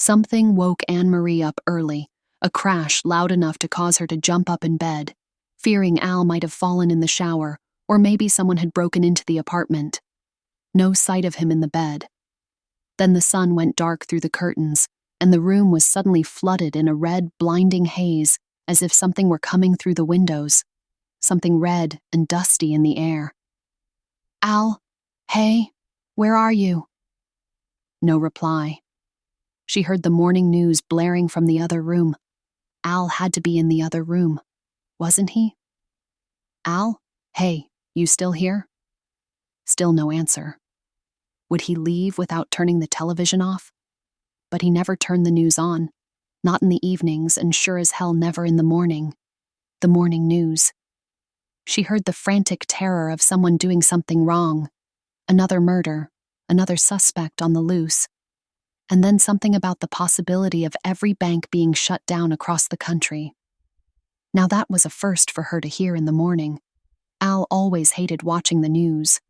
Something woke Anne-Marie up early, a crash loud enough to cause her to jump up in bed, fearing Al might have fallen in the shower, or maybe someone had broken into the apartment. No sight of him in the bed. Then the sun went dark through the curtains, and the room was suddenly flooded in a red, blinding haze, as if something were coming through the windows, something red and dusty in the air. "Al, hey, where are you?" No reply. She heard the morning news blaring from the other room. Al had to be in the other room, wasn't he? "Al, hey, you still here?" Still no answer. Would he leave without turning the television off? But he never turned the news on, not in the evenings and sure as hell never in the morning. The morning news. She heard the frantic terror of someone doing something wrong. Another murder, another suspect on the loose. And then something about the possibility of every bank being shut down across the country. Now that was a first for her to hear in the morning. Al always hated watching the news.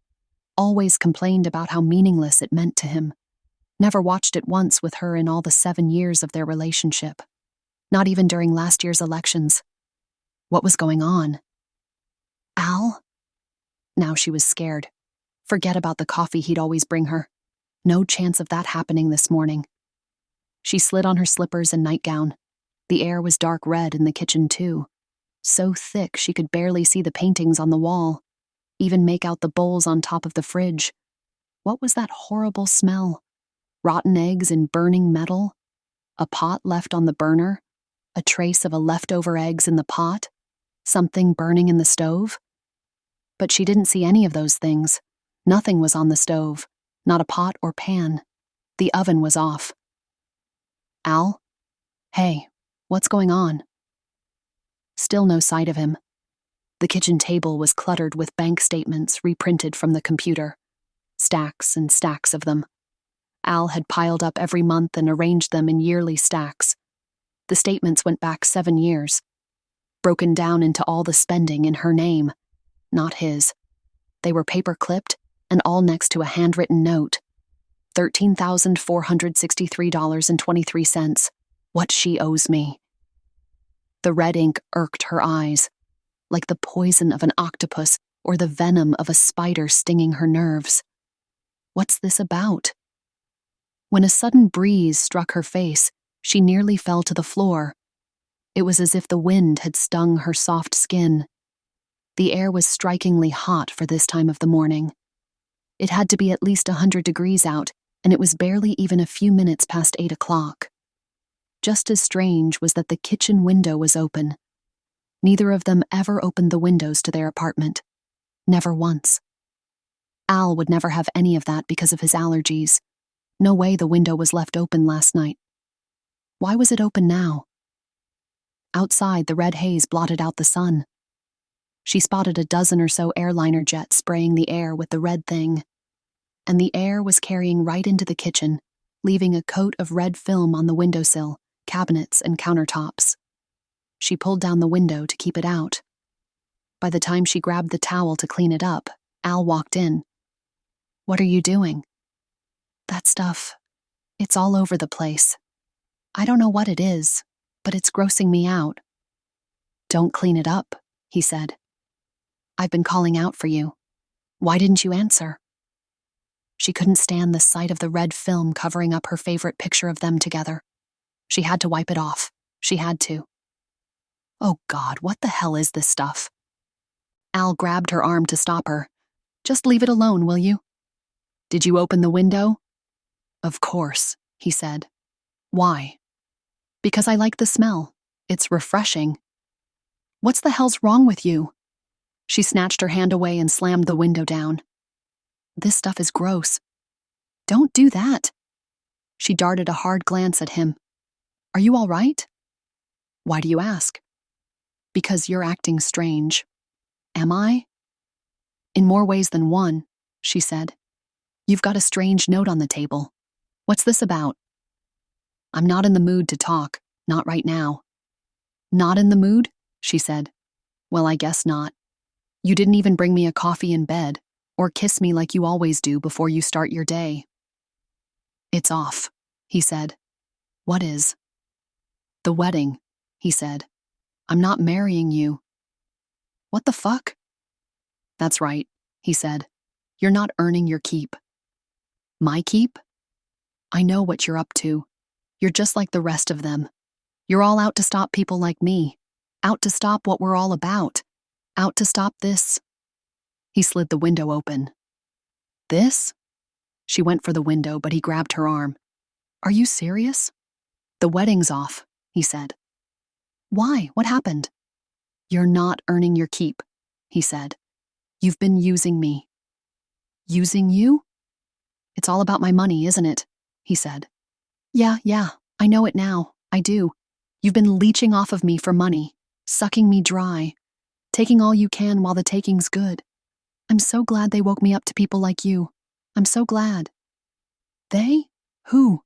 Always complained about how meaningless it meant to him. Never watched it once with her in all the 7 years of their relationship. Not even during last year's elections. What was going on? Al? Now she was scared. Forget about the coffee he'd always bring her. No chance of that happening this morning. She slid on her slippers and nightgown. The air was dark red in the kitchen too. So thick she could barely see the paintings on the wall, even make out the bowls on top of the fridge. What was that horrible smell? Rotten eggs in burning metal? A pot left on the burner? A trace of a leftover eggs in the pot? Something burning in the stove? But she didn't see any of those things. Nothing was on the stove. Not a pot or pan. The oven was off. "Al? Hey, what's going on?" Still no sight of him. The kitchen table was cluttered with bank statements reprinted from the computer. Stacks and stacks of them. Al had piled up every month and arranged them in yearly stacks. The statements went back 7 years. Broken down into all the spending in her name, not his. They were paper-clipped and all next to a handwritten note. $13,463.23. What she owes me. The red ink irked her eyes, like the poison of an octopus or the venom of a spider stinging her nerves. What's this about? When a sudden breeze struck her face, she nearly fell to the floor. It was as if the wind had stung her soft skin. The air was strikingly hot for this time of the morning. It had to be at least 100 degrees out, and it was barely even a few minutes past 8 o'clock. Just as strange was that the kitchen window was open. Neither of them ever opened the windows to their apartment. Never once. Al would never have any of that because of his allergies. No way the window was left open last night. Why was it open now? Outside, the red haze blotted out the sun. She spotted a dozen or so airliner jets spraying the air with the red thing. And the air was carrying right into the kitchen, leaving a coat of red film on the windowsill, cabinets, and countertops. She pulled down the window to keep it out. By the time she grabbed the towel to clean it up, Al walked in. "What are you doing?" "That stuff. It's all over the place. I don't know what it is, but it's grossing me out." "Don't clean it up," he said. "I've been calling out for you. Why didn't you answer?" She couldn't stand the sight of the red film covering up her favorite picture of them together. She had to wipe it off. She had to. Oh God, what the hell is this stuff? Al grabbed her arm to stop her. "Just leave it alone, will you?" "Did you open the window?" "Of course," he said. "Why?" "Because I like the smell. It's refreshing." "What's the hell's wrong with you?" She snatched her hand away and slammed the window down. "This stuff is gross." "Don't do that." She darted a hard glance at him. "Are you all right?" "Why do you ask?" "Because you're acting strange." "Am I?" "In more ways than one," she said. "You've got a strange note on the table. What's this about?" "I'm not in the mood to talk, not right now." "Not in the mood?" she said. "Well, I guess not. You didn't even bring me a coffee in bed, or kiss me like you always do before you start your day." "It's off," he said. What is? The wedding, he said. I'm not marrying you. What the fuck? That's right, he said. You're not earning your keep. My keep? I know what you're up to. You're just like the rest of them. You're all out to stop people like me. Out to stop what we're all about. Out to stop this. He slid the window open. This? She went for the window, but he grabbed her arm. Are you serious? The wedding's off, he said. Why? What happened? You're not earning your keep, he said. You've been using me. Using you? It's all about my money, isn't it? He said. Yeah, I know it now. I do. You've been leeching off of me for money, sucking me dry, taking all you can while the taking's good. I'm so glad they woke me up to people like you. I'm so glad. They? Who?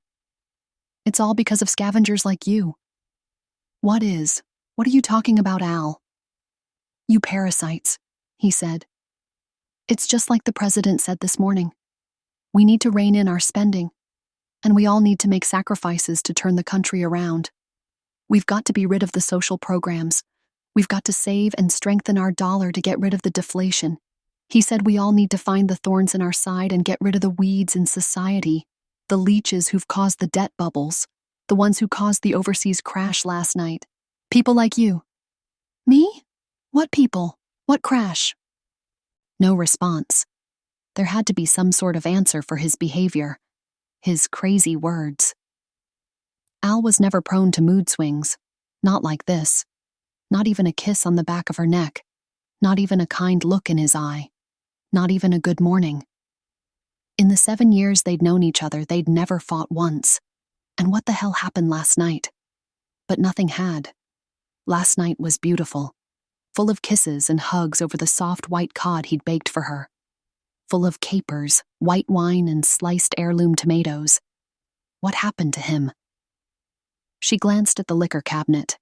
It's all because of scavengers like you. What is? What are you talking about, Al? You parasites, he said. It's just like the president said this morning. We need to rein in our spending, and we all need to make sacrifices to turn the country around. We've got to be rid of the social programs. We've got to save and strengthen our dollar to get rid of the deflation. He said we all need to find the thorns in our side and get rid of the weeds in society, the leeches who've caused the debt bubbles, the ones who caused the overseas crash last night. People like you. Me? What people? What crash? No response. There had to be some sort of answer for his behavior, his crazy words. Al was never prone to mood swings, not like this. Not even a kiss on the back of her neck, not even a kind look in his eye, not even a good morning. In the 7 years they'd known each other, they'd never fought once. And what the hell happened last night? But nothing had. Last night was beautiful, full of kisses and hugs over the soft white cod he'd baked for her, full of capers, white wine, and sliced heirloom tomatoes. What happened to him? She glanced at the liquor cabinet.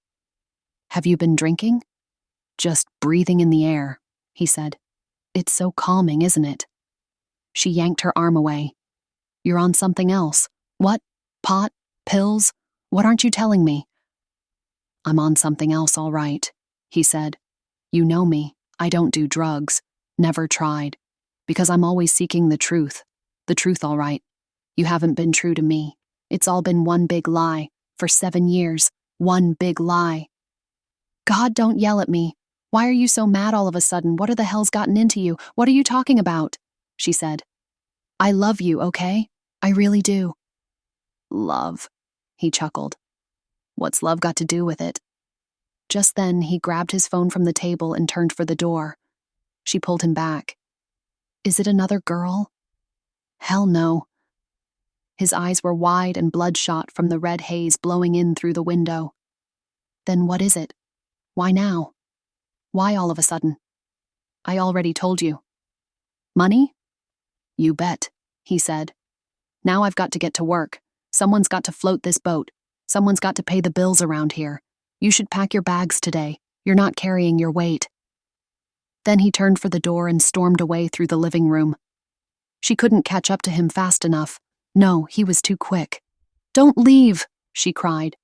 Have you been drinking? Just breathing in the air, he said. It's so calming, isn't it? She yanked her arm away. You're on something else. What? Pot? Pills? What aren't you telling me? I'm on something else, all right, he said. You know me. I don't do drugs. Never tried. Because I'm always seeking the truth. The truth, all right. You haven't been true to me. It's all been one big lie. For 7 years. One big lie. God, don't yell at me. Why are you so mad all of a sudden? What the hell's gotten into you? What are you talking about? She said. I love you, okay? I really do. Love, he chuckled. What's love got to do with it? Just then, he grabbed his phone from the table and turned for the door. She pulled him back. Is it another girl? Hell no. His eyes were wide and bloodshot from the red haze blowing in through the window. Then what is it? Why now? Why all of a sudden? I already told you. Money? You bet, he said. Now I've got to get to work. Someone's got to float this boat. Someone's got to pay the bills around here. You should pack your bags today. You're not carrying your weight. Then he turned for the door and stormed away through the living room. She couldn't catch up to him fast enough. No, he was too quick. Don't leave, she cried.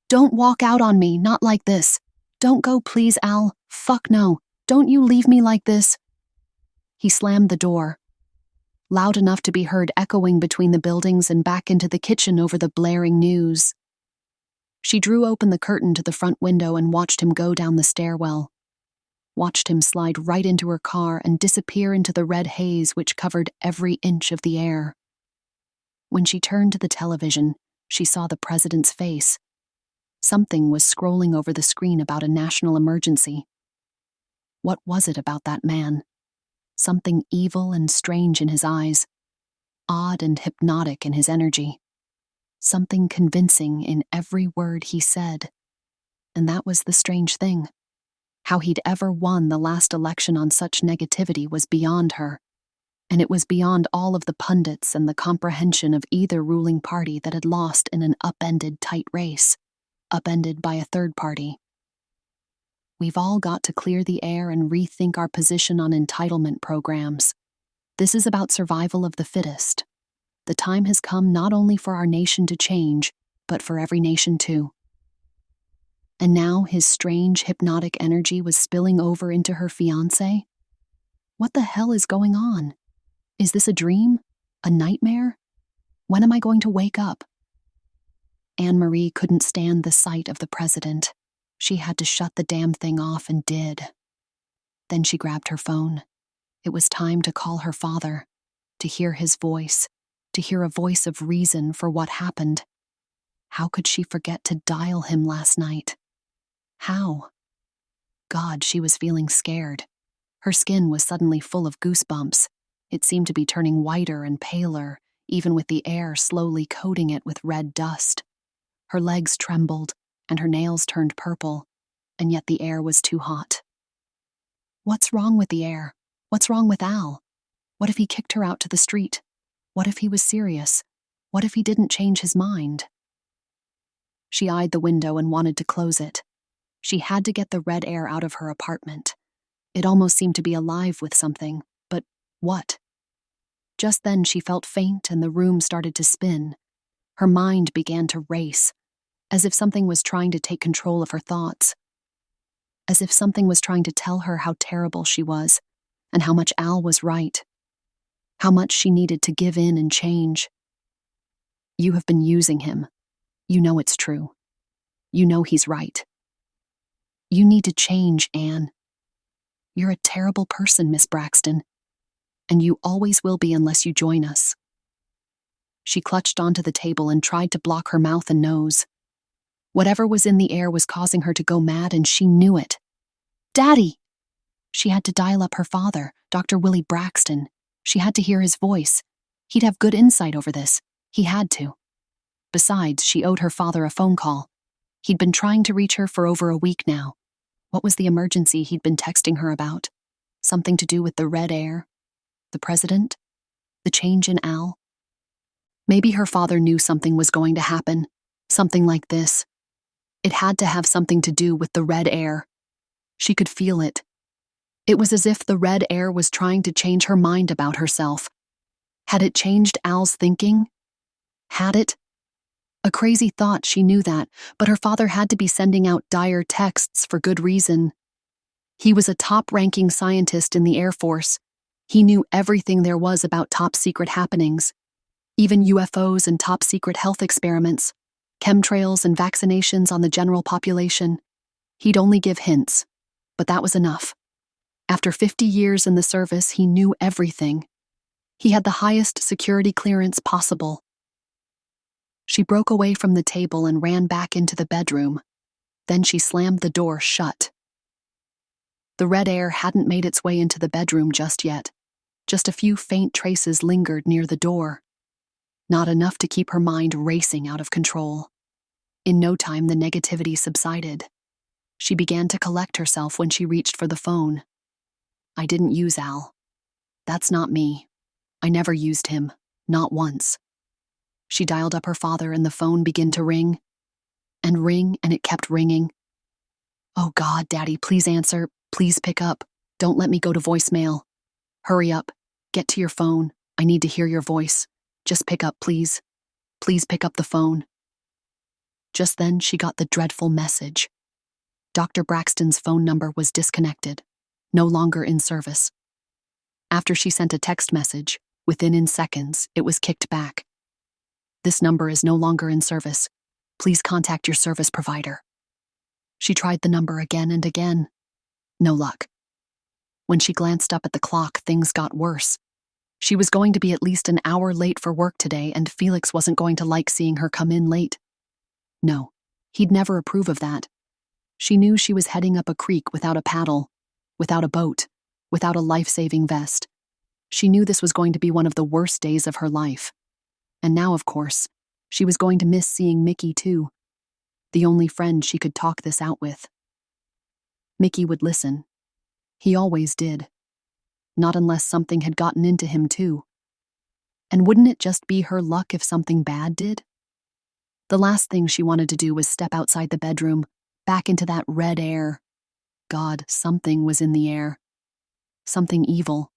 Don't walk out on me, not like this. Don't go, please, Al. Fuck no. Don't you leave me like this. He slammed the door, loud enough to be heard echoing between the buildings and back into the kitchen over the blaring news. She drew open the curtain to the front window and watched him go down the stairwell. Watched him slide right into her car and disappear into the red haze which covered every inch of the air. When she turned to the television, she saw the president's face. Something was scrolling over the screen about a national emergency. What was it about that man? Something evil and strange in his eyes, odd and hypnotic in his energy. Something convincing in every word he said. And that was the strange thing. How he'd ever won the last election on such negativity was beyond her. And it was beyond all of the pundits and the comprehension of either ruling party that had lost in an upended tight race, upended by a third party. We've all got to clear the air and rethink our position on entitlement programs. This is about survival of the fittest. The time has come not only for our nation to change, but for every nation too. And now his strange, hypnotic energy was spilling over into her fiancé? What the hell is going on? Is this a dream? A nightmare? When am I going to wake up? Anne-Marie couldn't stand the sight of the president. She had to shut the damn thing off and did. Then she grabbed her phone. It was time to call her father, to hear his voice, to hear a voice of reason for what happened. How could she forget to dial him last night? How? God, she was feeling scared. Her skin was suddenly full of goosebumps. It seemed to be turning whiter and paler, even with the air slowly coating it with red dust. Her legs trembled, and her nails turned purple, and yet the air was too hot. What's wrong with the air? What's wrong with Al? What if he kicked her out to the street? What if he was serious? What if he didn't change his mind? She eyed the window and wanted to close it. She had to get the red air out of her apartment. It almost seemed to be alive with something, but what? Just then she felt faint and the room started to spin. Her mind began to race, as if something was trying to take control of her thoughts. As if something was trying to tell her how terrible she was, and how much Al was right. How much she needed to give in and change. You have been using him. You know it's true. You know he's right. You need to change, Anne. You're a terrible person, Miss Braxton, and you always will be unless you join us. She clutched onto the table and tried to block her mouth and nose. Whatever was in the air was causing her to go mad, and she knew it. Daddy! She had to dial up her father, Dr. Willie Braxton. She had to hear his voice. He'd have good insight over this. He had to. Besides, she owed her father a phone call. He'd been trying to reach her for over a week now. What was the emergency he'd been texting her about? Something to do with the red air? The president? The change in Al? Maybe her father knew something was going to happen. Something like this. It had to have something to do with the red air. She could feel it. It was as if the red air was trying to change her mind about herself. Had it changed Al's thinking? Had it? A crazy thought, she knew that, but her father had to be sending out dire texts for good reason. He was a top-ranking scientist in the Air Force. He knew everything there was about top-secret happenings, even UFOs and top-secret health experiments, chemtrails and vaccinations on the general population. He'd only give hints, but that was enough. After 50 years in the service, he knew everything. He had the highest security clearance possible. She broke away from the table and ran back into the bedroom. Then she slammed the door shut. The red air hadn't made its way into the bedroom just yet. Just a few faint traces lingered near the door. Not enough to keep her mind racing out of control. In no time, the negativity subsided. She began to collect herself when she reached for the phone. I didn't use Al. That's not me. I never used him. Not once. She dialed up her father and the phone began to ring. And ring, and it kept ringing. Oh God, Daddy, please answer. Please pick up. Don't let me go to voicemail. Hurry up. Get to your phone. I need to hear your voice. Just pick up, please. Please pick up the phone. Just then, she got the dreadful message. Dr. Braxton's phone number was disconnected, no longer in service. After she sent a text message, within seconds, it was kicked back. This number is no longer in service. Please contact your service provider. She tried the number again and again. No luck. When she glanced up at the clock, things got worse. She was going to be at least an hour late for work today, and Felix wasn't going to like seeing her come in late. No, he'd never approve of that. She knew she was heading up a creek without a paddle, without a boat, without a life-saving vest. She knew this was going to be one of the worst days of her life. And now, of course, she was going to miss seeing Mickey too. The only friend she could talk this out with. Mickey would listen. He always did. Not unless something had gotten into him too. And wouldn't it just be her luck if something bad did? The last thing she wanted to do was step outside the bedroom, back into that red air. God, something was in the air. Something evil.